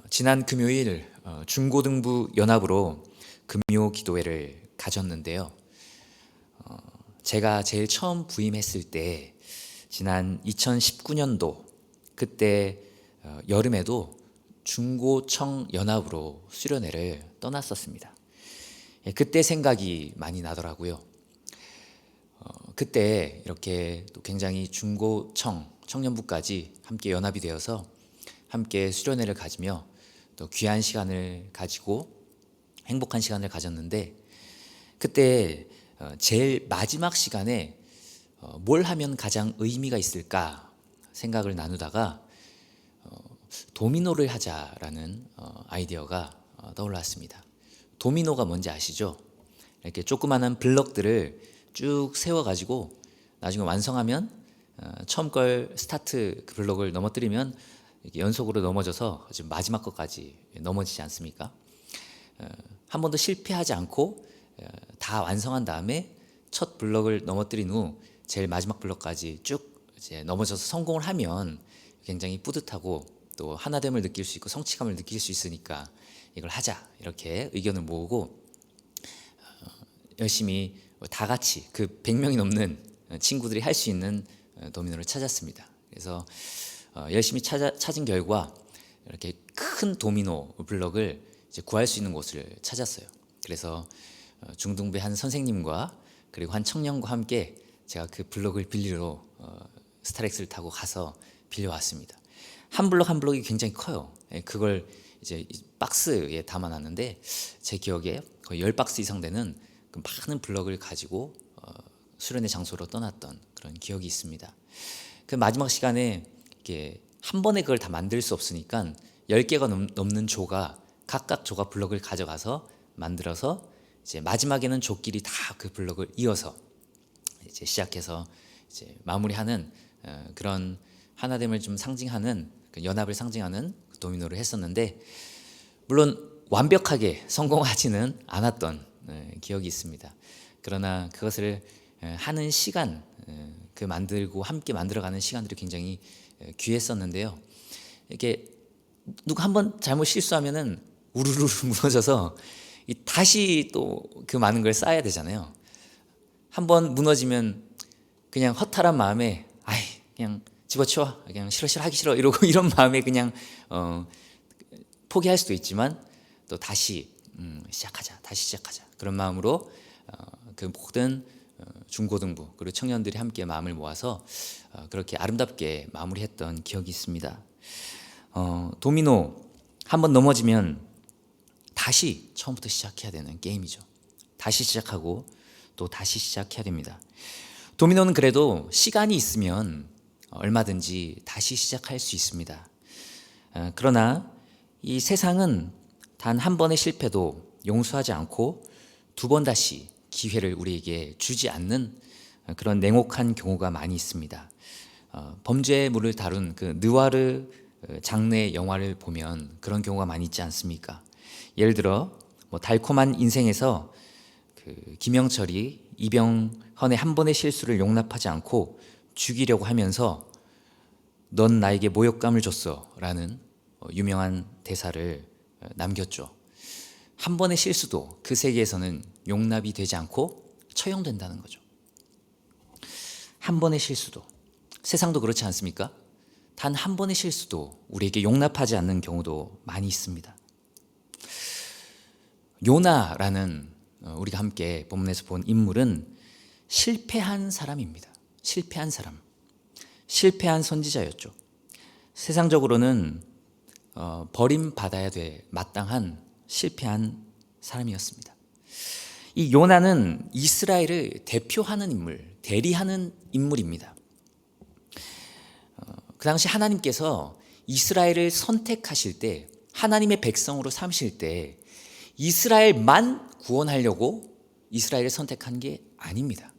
지난 금요일 중고등부 연합으로 금요 기도회를 가졌는데요. 제가 제일 처음 부임했을 때 지난 2019년도 그때 여름에도 중고청 연합으로 수련회를 떠났었습니다. 그때 생각이 많이 나더라고요. 그때 이렇게 또 굉장히 중고청 청년부까지 함께 연합이 되어서 함께 수련회를 가지며 또 귀한 시간을 가지고 행복한 시간을 가졌는데, 그때 제일 마지막 시간에 뭘 하면 가장 의미가 있을까 생각을 나누다가 도미노를 하자라는 아이디어가 떠올랐습니다. 도미노가 뭔지 아시죠? 이렇게 조그마한 블럭들을 쭉 세워가지고 나중에 완성하면 처음 걸 스타트 그 블럭을 넘어뜨리면 이렇게 연속으로 넘어져서 지금 마지막 것까지 넘어지지 않습니까? 한 번도 실패하지 않고 다 완성한 다음에 첫 블럭을 넘어뜨린 후 제일 마지막 블럭까지 쭉 이제 넘어져서 성공을 하면 굉장히 뿌듯하고 또 하나됨을 느낄 수 있고 성취감을 느낄 수 있으니까 이걸 하자, 이렇게 의견을 모으고 열심히 다 같이 그 100명이 넘는 친구들이 할 수 있는 도미노를 찾았습니다. 그래서 열심히 찾은 결과 이렇게 큰 도미노 블럭을 이제 구할 수 있는 곳을 찾았어요. 그래서 중등부의 한 선생님과 그리고 한 청년과 함께 제가 그 블럭을 빌리러 스타렉스를 타고 가서 빌려왔습니다. 한 블럭 한 블럭이 굉장히 커요. 그걸 이제 박스에 담아놨는데 제 기억에 거의 10박스 이상 되는 그 많은 블럭을 가지고 수련회 장소로 떠났던 그런 기억이 있습니다. 그 마지막 시간에 이렇게 한 번에 그걸 다 만들 수 없으니까 10개가 넘는 조가 각각 조가 블럭을 가져가서 만들어서 이제 마지막에는 조끼리 다 그 블럭을 이어서 이제 시작해서 이제 마무리하는 그런 하나됨을 좀 상징하는 그 연합을 상징하는 도미노를 했었는데, 물론 완벽하게 성공하지는 않았던 기억이 있습니다. 그러나 그것을 하는 시간, 그 만들고 함께 만들어가는 시간들이 굉장히 귀했었는데요. 이렇게 누가 한번 잘못 실수하면은 우르르 무너져서 다시 또 그 많은 걸 쌓아야 되잖아요. 한번 무너지면 그냥 허탈한 마음에 그냥 집어치워, 그냥 싫어 하기 싫어 이러고 이런 마음에 그냥 포기할 수도 있지만 또 다시 시작하자 그런 마음으로 그 모든 중고등부 그리고 청년들이 함께 마음을 모아서 그렇게 아름답게 마무리했던 기억이 있습니다. 도미노 한번 넘어지면 다시 처음부터 시작해야 되는 게임이죠. 다시 시작하고 또 다시 시작해야 됩니다. 도미노는 그래도 시간이 있으면 얼마든지 다시 시작할 수 있습니다. 그러나 이 세상은 단 한 번의 실패도 용서하지 않고 두 번 다시 기회를 우리에게 주지 않는 그런 냉혹한 경우가 많이 있습니다. 범죄물을 다룬 그 느와르 장르의 영화를 보면 그런 경우가 많이 있지 않습니까? 예를 들어 달콤한 인생에서 그 김영철이 이병헌의 한 번의 실수를 용납하지 않고 죽이려고 하면서 넌 나에게 모욕감을 줬어 라는 유명한 대사를 남겼죠. 한 번의 실수도 그 세계에서는 용납이 되지 않고 처형된다는 거죠. 한 번의 실수도, 세상도 그렇지 않습니까? 단 한 번의 실수도 우리에게 용납하지 않는 경우도 많이 있습니다. 요나라는 우리가 함께 본문에서 본 인물은 실패한 사람입니다. 실패한 사람, 실패한 선지자였죠. 세상적으로는 버림받아야 될 마땅한 실패한 사람이었습니다. 이 요나는 이스라엘을 대표하는 인물, 대리하는 인물입니다. 그 당시 하나님께서 이스라엘을 선택하실 때, 하나님의 백성으로 삼실 때 이스라엘만 구원하려고 이스라엘을 선택한 게 아닙니다.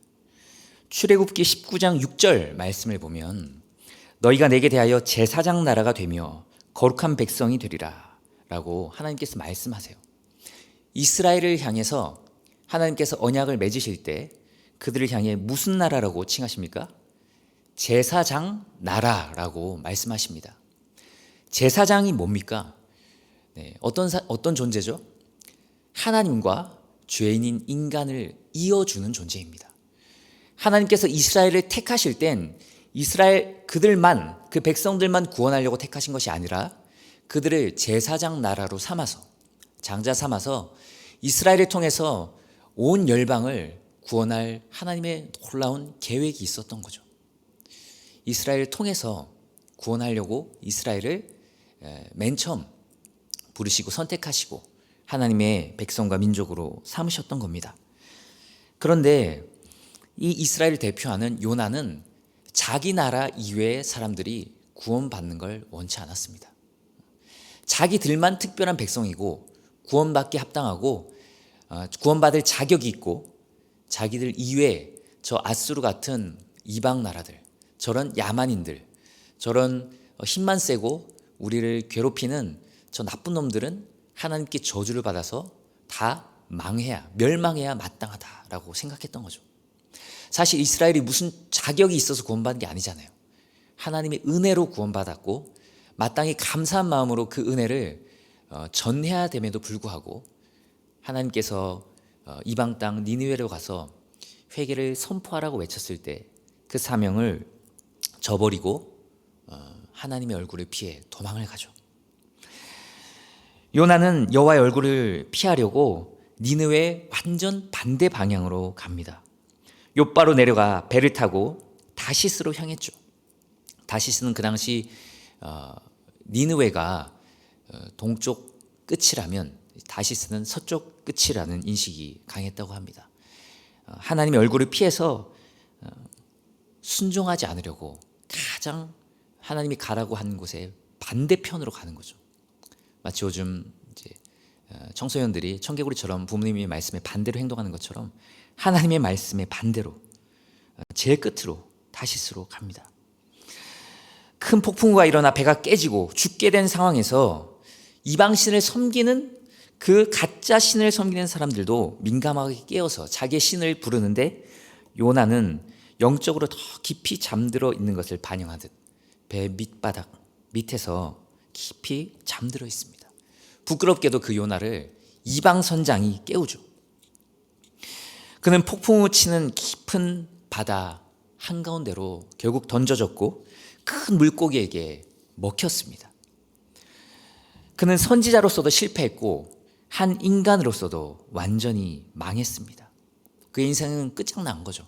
출애굽기 19장 6절 말씀을 보면 너희가 내게 대하여 제사장 나라가 되며 거룩한 백성이 되리라 라고 하나님께서 말씀하세요. 이스라엘을 향해서 하나님께서 언약을 맺으실 때 그들을 향해 무슨 나라라고 칭하십니까? 제사장 나라라고 말씀하십니다. 제사장이 뭡니까? 어떤 존재죠? 하나님과 죄인인 인간을 이어주는 존재입니다. 하나님께서 이스라엘을 택하실 땐 이스라엘 그들만, 그 백성들만 구원하려고 택하신 것이 아니라 그들을 제사장 나라로 삼아서, 장자 삼아서 이스라엘을 통해서 온 열방을 구원할 하나님의 놀라운 계획이 있었던 거죠. 이스라엘을 통해서 구원하려고 이스라엘을 맨 처음 부르시고 선택하시고 하나님의 백성과 민족으로 삼으셨던 겁니다. 그런데 이 이스라엘을 대표하는 요나는 자기 나라 이외의 사람들이 구원받는 걸 원치 않았습니다. 자기들만 특별한 백성이고 구원받기 합당하고 구원받을 자격이 있고 자기들 이외에 저 아수르 같은 이방 나라들, 저런 야만인들, 저런 힘만 세고 우리를 괴롭히는 저 나쁜 놈들은 하나님께 저주를 받아서 다 멸망해야 마땅하다라고 생각했던 거죠. 사실 이스라엘이 무슨 자격이 있어서 구원받은 게 아니잖아요. 하나님의 은혜로 구원받았고 마땅히 감사한 마음으로 그 은혜를 전해야 됨에도 불구하고 하나님께서 이방 땅 니느웨로 가서 회개를 선포하라고 외쳤을 때 그 사명을 저버리고 하나님의 얼굴을 피해 도망을 가죠. 요나는 여호와의 얼굴을 피하려고 니느웨 완전 반대 방향으로 갑니다. 욥바로 내려가 배를 타고 다시스로 향했죠. 다시스는 그 당시 니느웨가 동쪽 끝이라면 다시스는 서쪽 끝이라는 인식이 강했다고 합니다. 하나님의 얼굴을 피해서 순종하지 않으려고 가장 하나님이 가라고 한 곳에 반대편으로 가는 거죠. 마치 요즘 이제 청소년들이 청개구리처럼 부모님의 말씀에 반대로 행동하는 것처럼 하나님의 말씀에 반대로 제일 끝으로 다시스로 갑니다. 큰 폭풍우가 일어나 배가 깨지고 죽게 된 상황에서 이방신을 섬기는 그 가짜 신을 섬기는 사람들도 민감하게 깨어서 자기의 신을 부르는데 요나는 영적으로 더 깊이 잠들어 있는 것을 반영하듯 배 밑바닥 밑에서 깊이 잠들어 있습니다. 부끄럽게도 그 요나를 이방 선장이 깨우죠. 그는 폭풍우 치는 깊은 바다 한가운데로 결국 던져졌고 큰 물고기에게 먹혔습니다. 그는 선지자로서도 실패했고 한 인간으로서도 완전히 망했습니다. 그의 인생은 끝장난 거죠.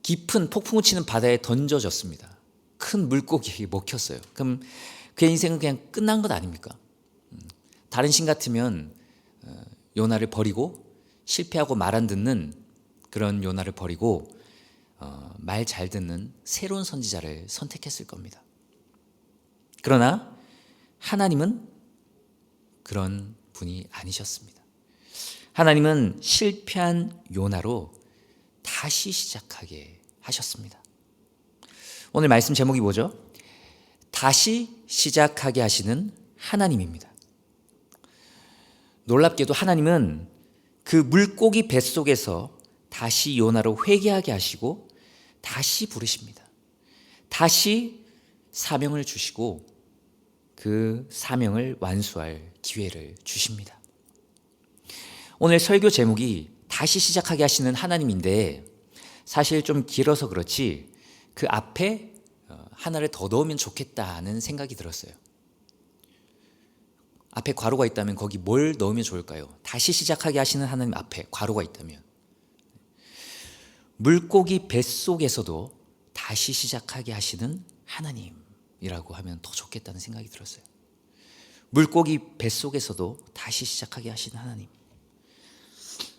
깊은 폭풍우 치는 바다에 던져졌습니다. 큰 물고기에게 먹혔어요. 그럼 그의 인생은 그냥 끝난 것 아닙니까? 다른 신 같으면 요나를 버리고 실패하고 말 안 듣는 그런 요나를 버리고 말 잘 듣는 새로운 선지자를 선택했을 겁니다. 그러나 하나님은 그런 분이 아니셨습니다. 하나님은 실패한 요나로 다시 시작하게 하셨습니다. 오늘 말씀 제목이 뭐죠? 다시 시작하게 하시는 하나님입니다. 놀랍게도 하나님은 그 물고기 뱃속에서 다시 요나로 회개하게 하시고 다시 부르십니다. 다시 사명을 주시고 그 사명을 완수할 기회를 주십니다. 오늘 설교 제목이 다시 시작하게 하시는 하나님인데 사실 좀 길어서 그렇지 그 앞에 하나를 더 넣으면 좋겠다는 생각이 들었어요. 앞에 괄호가 있다면 거기 뭘 넣으면 좋을까요? 다시 시작하게 하시는 하나님 앞에 괄호가 있다면 물고기 뱃속에서도 다시 시작하게 하시는 하나님이라고 하면 더 좋겠다는 생각이 들었어요. 물고기 뱃속에서도 다시 시작하게 하시는 하나님.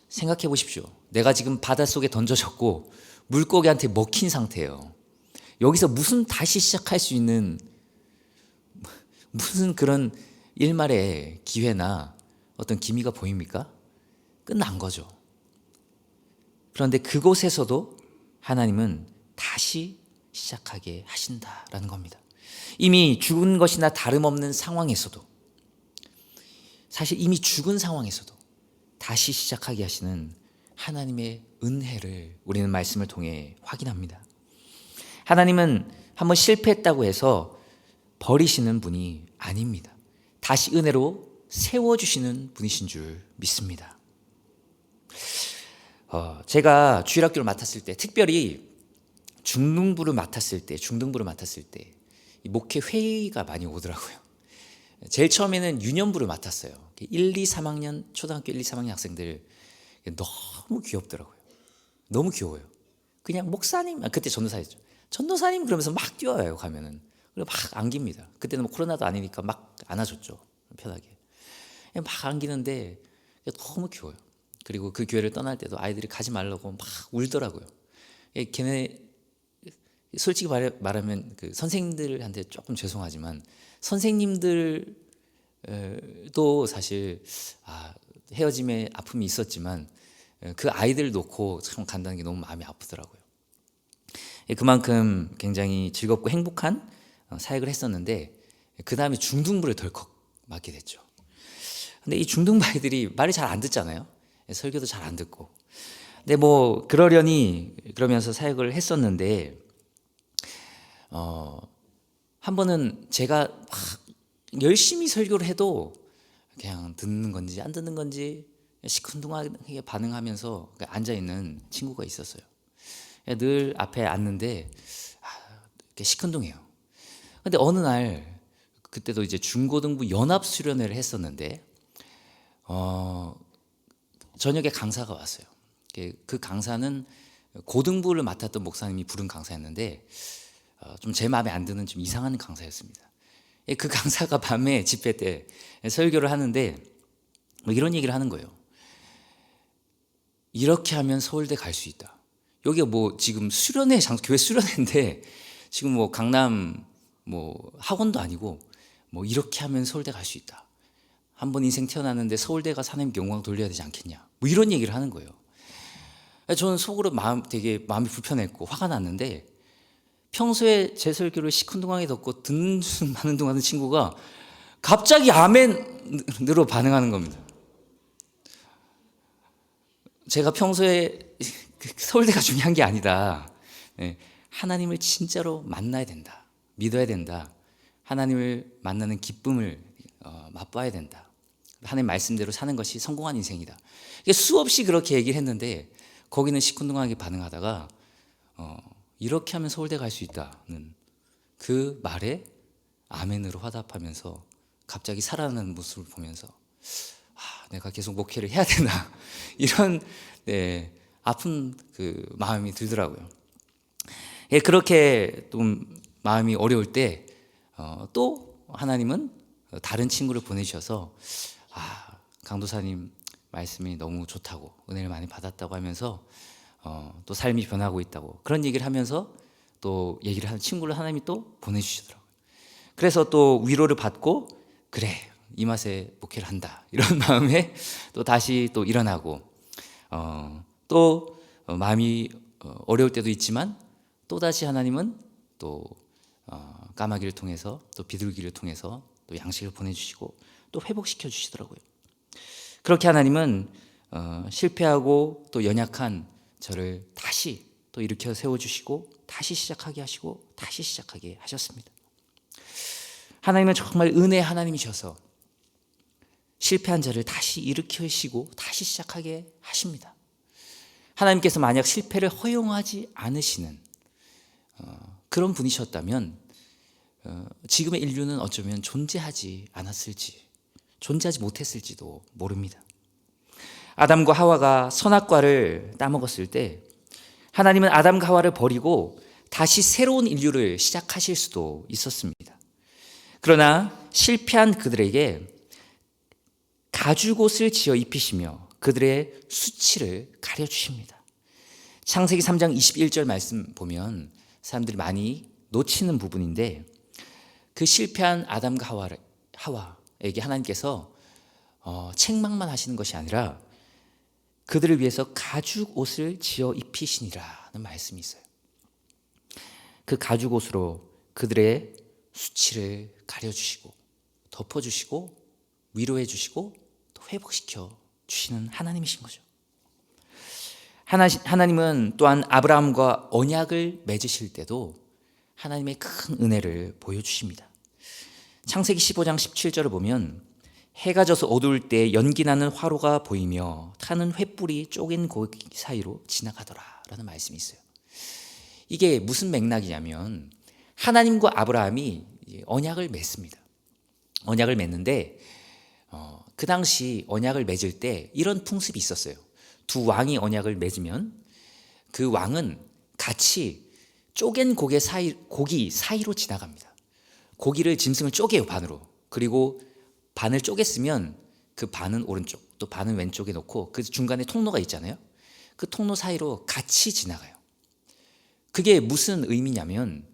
생각해 보십시오. 내가 지금 바닷속에 던져졌고 물고기한테 먹힌 상태예요. 여기서 무슨 다시 시작할 수 있는 무슨 그런 일말의 기회나 어떤 기미가 보입니까? 끝난 거죠. 그런데 그곳에서도 하나님은 다시 시작하게 하신다라는 겁니다. 이미 죽은 것이나 다름없는 상황에서도 사실 이미 죽은 상황에서도 다시 시작하게 하시는 하나님의 은혜를 우리는 말씀을 통해 확인합니다. 하나님은 한번 실패했다고 해서 버리시는 분이 아닙니다. 다시 은혜로 세워주시는 분이신 줄 믿습니다. 제가 주일학교를 맡았을 때, 특별히 중등부를 맡았을 때 이 목회 회의가 많이 오더라고요. 제일 처음에는 유년부를 맡았어요. 1, 2, 3학년, 초등학교 1, 2, 3학년 학생들 너무 귀엽더라고요. 너무 귀여워요. 그냥 목사님, 그때 전도사였죠. 전도사님 그러면서 막 뛰어와요, 가면은. 그리고 막 안깁니다. 그때는 뭐 코로나도 아니니까 막 안아줬죠. 편하게. 막 안기는데 너무 귀여워요. 그리고 그 교회를 떠날 때도 아이들이 가지 말라고 막 울더라고요. 걔네 솔직히 말하면 그 선생님들한테 조금 죄송하지만 선생님들도 사실 헤어짐의 아픔이 있었지만 그 아이들 놓고 참 간다는 게 너무 마음이 아프더라고요. 그만큼 굉장히 즐겁고 행복한 사역을 했었는데 그 다음에 중등부를 덜컥 맡게 됐죠. 근데 이 중등부 아이들이 말이 잘 안 듣잖아요. 설교도 잘 안 듣고. 근데 뭐 그러면서 사역을 했었는데 한 번은 제가 막 열심히 설교를 해도 그냥 듣는 건지 안 듣는 건지 시큰둥하게 반응하면서 앉아있는 친구가 있었어요. 늘 앞에 앉는데 이렇게 시큰둥해요. 근데 어느 날 그때도 이제 중고등부 연합수련회를 했었는데 저녁에 강사가 왔어요. 그 강사는 고등부를 맡았던 목사님이 부른 강사였는데 좀 제 마음에 안 드는 좀 이상한 강사였습니다. 그 강사가 밤에 집회 때 설교를 하는데 뭐 이런 얘기를 하는 거예요. 이렇게 하면 서울대 갈 수 있다. 여기가 뭐 지금 수련회 교회 수련회인데 지금 뭐 강남 뭐 학원도 아니고 뭐 이렇게 하면 서울대 갈 수 있다. 한 번 인생 태어났는데 서울대 가서 하나님께 영광 돌려야 되지 않겠냐. 뭐 이런 얘기를 하는 거예요. 저는 속으로 되게 마음이 불편했고 화가 났는데 평소에 제 설교를 시큰둥하게 듣고 듣는 많은 동안 친구가 갑자기 아멘으로 반응하는 겁니다. 제가 평소에 서울대가 중요한 게 아니다. 하나님을 진짜로 만나야 된다. 믿어야 된다. 하나님을 만나는 기쁨을 맛봐야 된다. 하나님 말씀대로 사는 것이 성공한 인생이다. 수없이 그렇게 얘기를 했는데 거기는 시큰둥하게 반응하다가 이렇게 하면 서울대 갈 수 있다는 그 말에 아멘으로 화답하면서 갑자기 살아나는 모습을 보면서 내가 계속 목회를 해야 되나 이런 아픈 그 마음이 들더라고요. 그렇게 좀 마음이 어려울 때 또 하나님은 다른 친구를 보내주셔서 강도사님 말씀이 너무 좋다고 은혜를 많이 받았다고 하면서 또 삶이 변하고 있다고 그런 얘기를 하면서 또 얘기를 하는 친구를 하나님이 또 보내주시더라고요. 그래서 또 위로를 받고 그래 이 맛에 목회를 한다 이런 마음에 또 다시 또 일어나고 또 마음이 어려울 때도 있지만 또 다시 하나님은 또 까마귀를 통해서 또 비둘기를 통해서 또 양식을 보내주시고 또 회복시켜 주시더라고요. 그렇게 하나님은 실패하고 또 연약한 저를 다시 또 일으켜 세워주시고 다시 시작하게 하시고 다시 시작하게 하셨습니다. 하나님은 정말 은혜의 하나님이셔서 실패한 자를 다시 일으키시고 다시 시작하게 하십니다. 하나님께서 만약 실패를 허용하지 않으시는 그런 분이셨다면 지금의 인류는 어쩌면 존재하지 못했을지도 모릅니다. 아담과 하와가 선악과를 따먹었을 때 하나님은 아담과 하와를 버리고 다시 새로운 인류를 시작하실 수도 있었습니다. 그러나 실패한 그들에게 가죽옷을 지어 입히시며 그들의 수치를 가려주십니다. 창세기 3장 21절 말씀 보면 사람들이 많이 놓치는 부분인데 그 실패한 아담과 하와에게 하나님께서 책망만 하시는 것이 아니라 그들을 위해서 가죽 옷을 지어 입히시니라는 말씀이 있어요. 그 가죽 옷으로 그들의 수치를 가려주시고 덮어주시고 위로해 주시고 또 회복시켜 주시는 하나님이신 거죠. 하나님은 또한 아브라함과 언약을 맺으실 때도 하나님의 큰 은혜를 보여주십니다. 창세기 15장 17절을 보면 해가 져서 어두울 때 연기나는 화로가 보이며 타는 횃불이 쪼갠 고기 사이로 지나가더라 라는 말씀이 있어요. 이게 무슨 맥락이냐면 하나님과 아브라함이 언약을 맺습니다. 언약을 맺는데 그 당시 언약을 맺을 때 이런 풍습이 있었어요. 두 왕이 언약을 맺으면 그 왕은 같이 쪼갠 고기 사이로 지나갑니다. 고기를 짐승을 쪼개요, 반으로. 그리고 반을 쪼갰으면 그 반은 오른쪽 또 반은 왼쪽에 놓고 그 중간에 통로가 있잖아요. 그 통로 사이로 같이 지나가요. 그게 무슨 의미냐면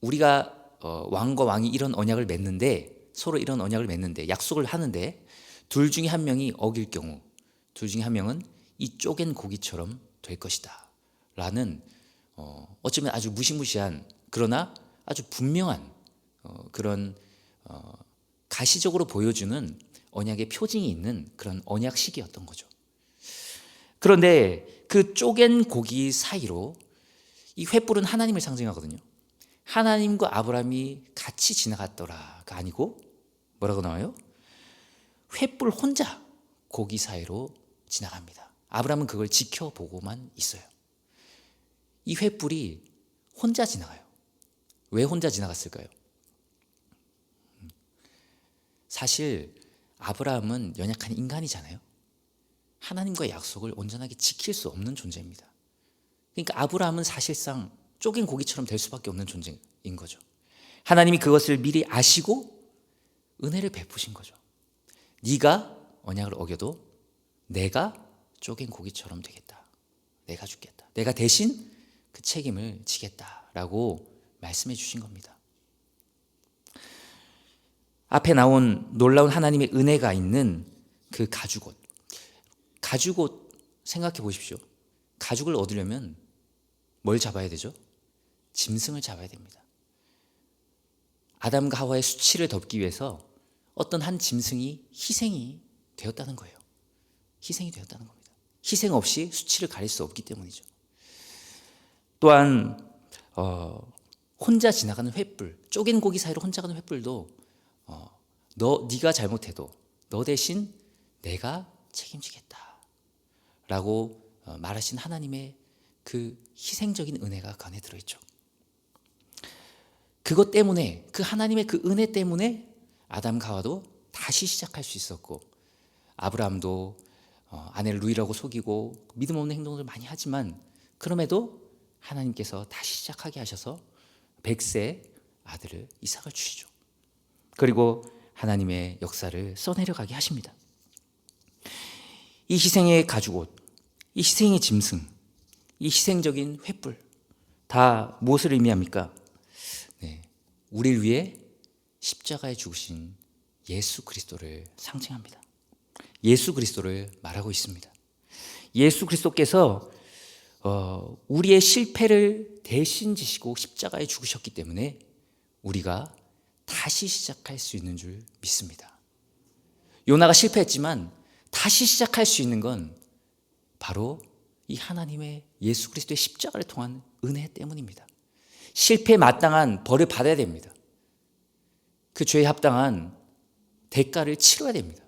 우리가 왕과 왕이 이런 언약을 맺는데 서로 이런 언약을 맺는데 약속을 하는데 둘 중에 한 명이 어길 경우 둘 중에 한 명은 이 쪼갠 고기처럼 될 것이다 라는 어쩌면 아주 무시무시한 그러나 아주 분명한 그런 가시적으로 보여주는 언약의 표징이 있는 그런 언약식이었던 거죠. 그런데 그 쪼갠 고기 사이로 이 횃불은 하나님을 상징하거든요. 하나님과 아브라함이 같이 지나갔더라가 아니고 뭐라고 나와요? 횃불 혼자 고기 사이로 지나갑니다. 아브라함은 그걸 지켜보고만 있어요. 이 횃불이 혼자 지나가요. 왜 혼자 지나갔을까요? 사실 아브라함은 연약한 인간이잖아요. 하나님과의 약속을 온전하게 지킬 수 없는 존재입니다. 그러니까 아브라함은 사실상 쪼갠 고기처럼 될 수밖에 없는 존재인 거죠. 하나님이 그것을 미리 아시고 은혜를 베푸신 거죠. 네가 언약을 어겨도 내가 쪼갠 고기처럼 되겠다. 내가 죽겠다. 내가 대신 그 책임을 지겠다라고 말씀해 주신 겁니다. 앞에 나온 놀라운 하나님의 은혜가 있는 그 가죽옷. 가죽옷 생각해 보십시오. 가죽을 얻으려면 뭘 잡아야 되죠? 짐승을 잡아야 됩니다. 아담과 하와의 수치를 덮기 위해서 어떤 한 짐승이 희생이 되었다는 거예요. 희생이 되었다는 겁니다. 희생 없이 수치를 가릴 수 없기 때문이죠. 또한 혼자 지나가는 횃불, 쪼갠 고기 사이로 혼자 가는 횃불도 네가 잘못해도 너 대신 내가 책임지겠다 라고 말하신 하나님의 그 희생적인 은혜가 그 안에 들어있죠. 그것 때문에 그 하나님의 그 은혜 때문에 아담과 하와도 다시 시작할 수 있었고 아브라함도 아내를 누이라고 속이고 믿음 없는 행동을 많이 하지만 그럼에도 하나님께서 다시 시작하게 하셔서 100세 아들을 이삭을 주시죠. 그리고 하나님의 역사를 써내려가게 하십니다. 이 희생의 가죽옷, 이 희생의 짐승, 이 희생적인 횃불 다 무엇을 의미합니까? 네, 우리를 위해 십자가에 죽으신 예수 그리스도를 상징합니다. 예수 그리스도를 말하고 있습니다. 예수 그리스도께서 우리의 실패를 대신 지시고 십자가에 죽으셨기 때문에 우리가 다시 시작할 수 있는 줄 믿습니다. 요나가 실패했지만 다시 시작할 수 있는 건 바로 이 하나님의 예수 그리스도의 십자가를 통한 은혜 때문입니다. 실패에 마땅한 벌을 받아야 됩니다. 그 죄에 합당한 대가를 치러야 됩니다.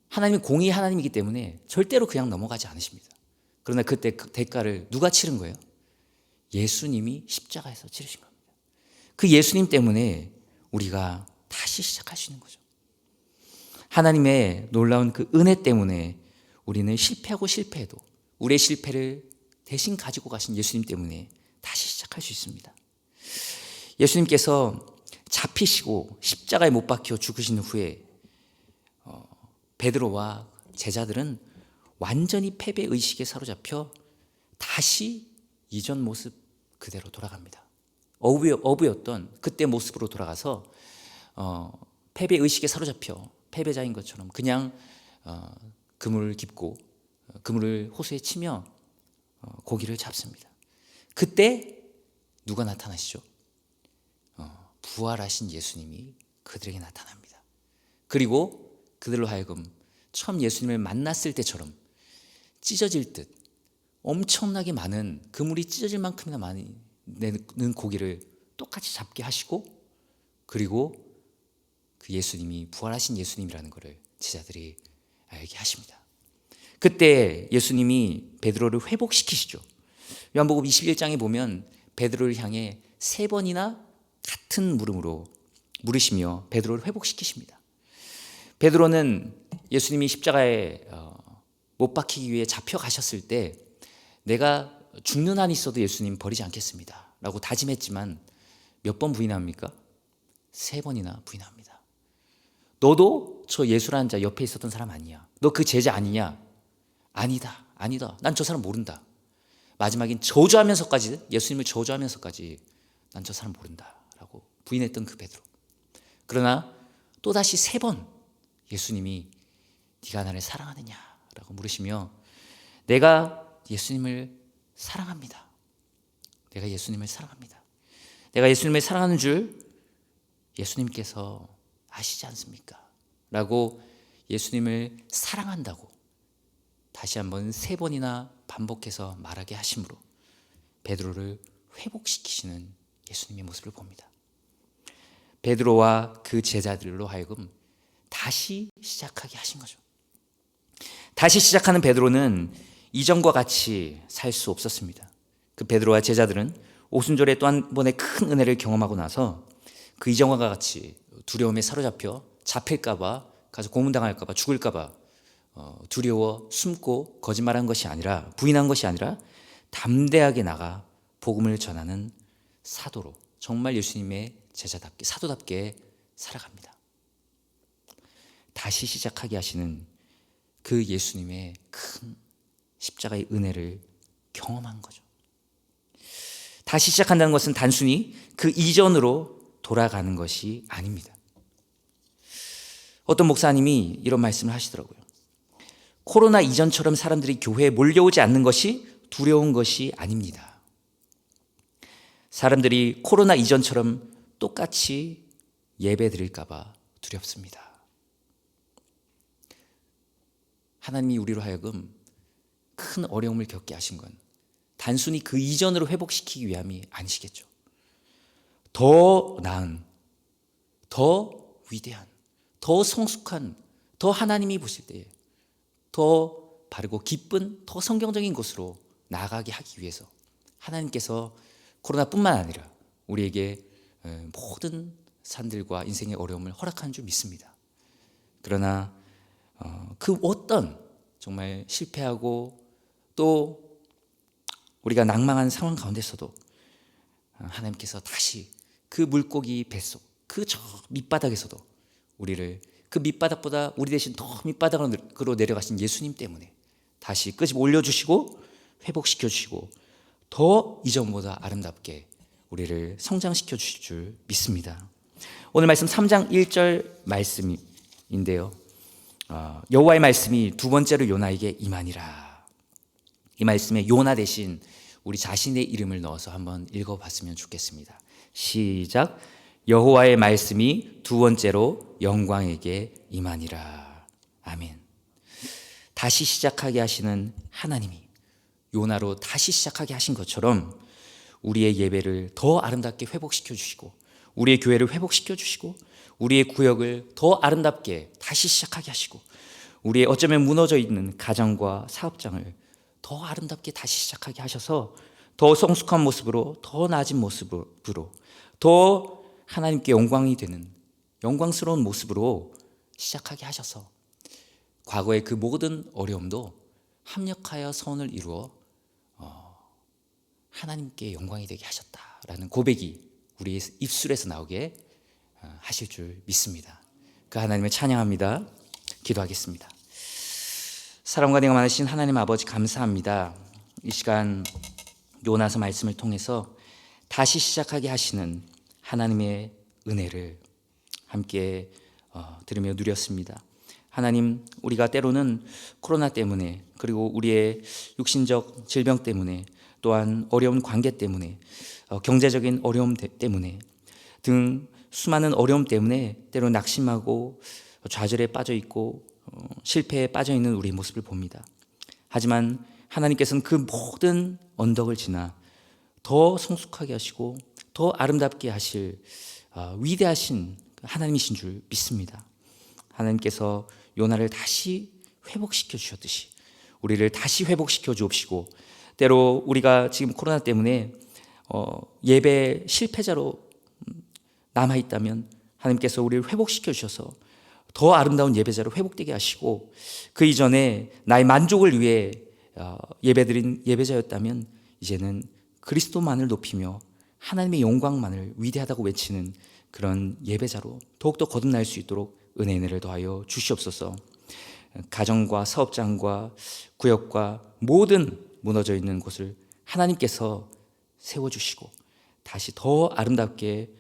하나님은 공의의 하나님이기 때문에 절대로 그냥 넘어가지 않으십니다. 그러나 그때 그 대가를 누가 치른 거예요? 예수님이 십자가에서 치르신 겁니다. 그 예수님 때문에 우리가 다시 시작할 수 있는 거죠. 하나님의 놀라운 그 은혜 때문에 우리는 실패하고 실패해도 우리의 실패를 대신 가지고 가신 예수님 때문에 다시 시작할 수 있습니다. 예수님께서 잡히시고 십자가에 못 박혀 죽으신 후에 베드로와 제자들은 완전히 패배의식에 사로잡혀 다시 이전 모습 그대로 돌아갑니다. 어부였던 그때 모습으로 돌아가서 패배의식에 사로잡혀 패배자인 것처럼 그냥 그물을 깁고 그물을 호수에 치며 고기를 잡습니다. 그때 누가 나타나시죠? 부활하신 예수님이 그들에게 나타납니다. 그리고 그들로 하여금 처음 예수님을 만났을 때처럼 찢어질 듯 엄청나게 많은 그물이 찢어질 만큼이나 많이 내는 고기를 똑같이 잡게 하시고 그리고 그 예수님이 부활하신 예수님이라는 것을 제자들이 알게 하십니다. 그때 예수님이 베드로를 회복시키시죠. 요한복음 21장에 보면 베드로를 향해 3번이나 같은 물음으로 물으시며 베드로를 회복시키십니다. 베드로는 예수님이 십자가에 못 박히기 위해 잡혀가셨을 때 내가 죽는 한이 있어도 예수님 버리지 않겠습니다 라고 다짐했지만 몇 번 부인합니까? 3번이나 부인합니다. 너도 저 예수라는 자 옆에 있었던 사람 아니야? 너 그 제자 아니냐? 아니다. 난 저 사람 모른다. 마지막엔 저주하면서까지, 예수님을 저주하면서까지 난 저 사람 모른다 라고 부인했던 그 베드로. 그러나 또다시 3번 예수님이 네가 나를 사랑하느냐 라고 물으시며 내가 예수님을 사랑합니다. 내가 예수님을 사랑합니다. 내가 예수님을 사랑하는 줄 예수님께서 아시지 않습니까? 라고 예수님을 사랑한다고 다시 한번 3번이나 반복해서 말하게 하심으로 베드로를 회복시키시는 예수님의 모습을 봅니다. 베드로와 그 제자들로 하여금 다시 시작하게 하신 거죠. 다시 시작하는 베드로는 이전과 같이 살 수 없었습니다. 그 베드로와 제자들은 오순절에 또 한 번의 큰 은혜를 경험하고 나서 그 이전과 같이 두려움에 사로잡혀 잡힐까봐, 가서 고문당할까봐, 죽을까봐 두려워 숨고 거짓말한 것이 아니라, 부인한 것이 아니라 담대하게 나가 복음을 전하는 사도로, 정말 예수님의 제자답게, 사도답게 살아갑니다. 다시 시작하게 하시는 그 예수님의 큰 십자가의 은혜를 경험한 거죠. 다시 시작한다는 것은 단순히 그 이전으로 돌아가는 것이 아닙니다. 어떤 목사님이 이런 말씀을 하시더라고요. 코로나 이전처럼 사람들이 교회에 몰려오지 않는 것이 두려운 것이 아닙니다. 사람들이 코로나 이전처럼 똑같이 예배 드릴까 봐 두렵습니다. 하나님이 우리로 하여금 큰 어려움을 겪게 하신 건 단순히 그 이전으로 회복시키기 위함이 아니시겠죠. 더 나은, 더 위대한, 더 성숙한, 더 하나님이 보실 때에 더 바르고 기쁜, 더 성경적인 곳으로 나아가게 하기 위해서 하나님께서 코로나뿐만 아니라 우리에게 모든 산들과 인생의 어려움을 허락하는 줄 믿습니다. 그러나 그 어떤 정말 실패하고 또 우리가 낭망한 상황 가운데서도 하나님께서 다시 그 물고기 뱃속, 그 저 밑바닥에서도 우리를 그 밑바닥보다 우리 대신 더 밑바닥으로 내려가신 예수님 때문에 다시 끄집 올려주시고 회복시켜주시고 더 이전보다 아름답게 우리를 성장시켜 주실 줄 믿습니다. 오늘 말씀 3장 1절 말씀인데요. 여호와의 말씀이 두 번째로 요나에게 임하니라. 이 말씀에 요나 대신 우리 자신의 이름을 넣어서 한번 읽어봤으면 좋겠습니다. 시작. 여호와의 말씀이 두 번째로 영광에게 임하니라. 아멘. 다시 시작하게 하시는 하나님이 요나로 다시 시작하게 하신 것처럼 우리의 예배를 더 아름답게 회복시켜 주시고 우리의 교회를 회복시켜 주시고 우리의 구역을 더 아름답게 다시 시작하게 하시고 우리의 어쩌면 무너져 있는 가정과 사업장을 더 아름답게 다시 시작하게 하셔서 더 성숙한 모습으로, 더 나아진 모습으로, 더 하나님께 영광이 되는 영광스러운 모습으로 시작하게 하셔서 과거의 그 모든 어려움도 합력하여 선을 이루어 하나님께 영광이 되게 하셨다라는 고백이 우리의 입술에서 나오게 하실 줄 믿습니다. 그 하나님을 찬양합니다. 기도하겠습니다. 사랑과 은혜가 많으신 하나님 아버지 감사합니다. 이 시간 요나서 말씀을 통해서 다시 시작하게 하시는 하나님의 은혜를 함께 들으며 누렸습니다. 하나님, 우리가 때로는 코로나 때문에 그리고 우리의 육신적 질병 때문에 또한 어려운 관계 때문에 경제적인 어려움 때문에 등 수많은 어려움 때문에 때로 낙심하고 좌절에 빠져 있고 실패에 빠져 있는 우리의 모습을 봅니다. 하지만 하나님께서는 그 모든 언덕을 지나 더 성숙하게 하시고 더 아름답게 하실 위대하신 하나님이신 줄 믿습니다. 하나님께서 요나를 다시 회복시켜 주셨듯이 우리를 다시 회복시켜 주옵시고, 때로 우리가 지금 코로나 때문에 예배 실패자로 남아있다면 하나님께서 우리를 회복시켜 주셔서 더 아름다운 예배자로 회복되게 하시고, 그 이전에 나의 만족을 위해 예배드린 예배자였다면 이제는 그리스도만을 높이며 하나님의 영광만을 위대하다고 외치는 그런 예배자로 더욱더 거듭날 수 있도록 은혜를 더하여 주시옵소서. 가정과 사업장과 구역과 모든 무너져 있는 곳을 하나님께서 세워주시고 다시 더 아름답게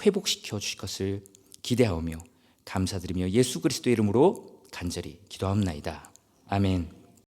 회복시켜 주실 것을 기대하오며 감사드리며 예수 그리스도의 이름으로 간절히 기도합나이다. 아멘.